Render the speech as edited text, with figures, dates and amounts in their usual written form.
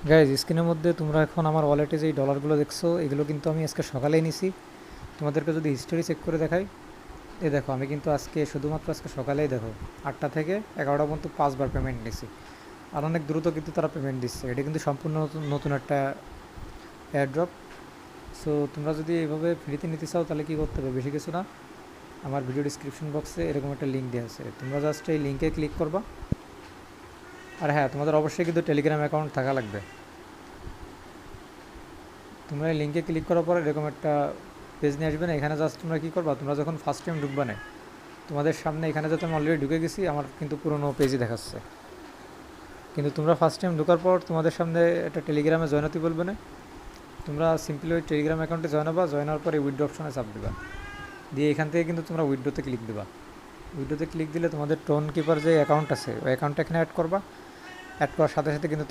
Guys, স্ক্রিনের মধ্যে তোমরা এখন আমার ওয়ালেটে যেই ডলারগুলো দেখছো, এগুলো কিন্তু আমি আজকে সকালেই নিছি। তোমাদেরকে যদি হিস্টোরি চেক করে দেখাই, এ দেখো আমি কিন্তু শুধুমাত্র আজকে সকালেই দেখো 8টা থেকে 11টা পর্যন্ত 5বার পেমেন্ট নিছি। আর অনেক দ্রুত কিন্তু তারা পেমেন্ট দিচ্ছে। এটা কিন্তু সম্পূর্ণ নতুন নতুন একটা এয়ারড্রপ। সো তোমরা যদি এইভাবে ফ্রিতে নিতে চাও তাহলে কী করতে হবে, বেশি কিছু না। আমার ভিডিও ডিসক্রিপশন বক্সে এরকম একটা লিঙ্ক দেওয়া আছে, তোমরা জাস্ট এই লিঙ্কে ক্লিক করবা। আর হ্যাঁ, তোমাদের অবশ্যই কিন্তু টেলিগ্রাম অ্যাকাউন্ট থাকা লাগবে। তোমরা এই লিঙ্কে ক্লিক করার পর এরকম একটা পেজ নিয়ে আসবে না। এখানে জাস্ট তোমরা কী করবা, তোমরা যখন ফার্স্ট টাইম ঢুকবা না, তোমাদের সামনে এখানে যাতে আমি অলরেডি ঢুকে গেছি, আমার কিন্তু পুরোনো পেজই দেখাচ্ছে। কিন্তু তোমরা ফার্স্ট টাইম ঢোকার পর তোমাদের সামনে একটা টেলিগ্রামে জয়েন হতে বলবে না। তোমরা সিম্পলি ওই টেলিগ্রাম অ্যাকাউন্টে জয়েন হবা, জয়েন হওয়ার পরে উইথড্র অপশনে চাপ দিবা। দিয়ে এখান থেকে কিন্তু তোমরা উইথড্রোতে ক্লিক দিবা। উইথড্রোতে ক্লিক দিলে তোমাদের টোন কিপার যে অ্যাকাউন্ট আছে, ওই অ্যাকাউন্টটা এখানে অ্যাড করবা। অ্যাড করার সাথে সাথে কিন্তু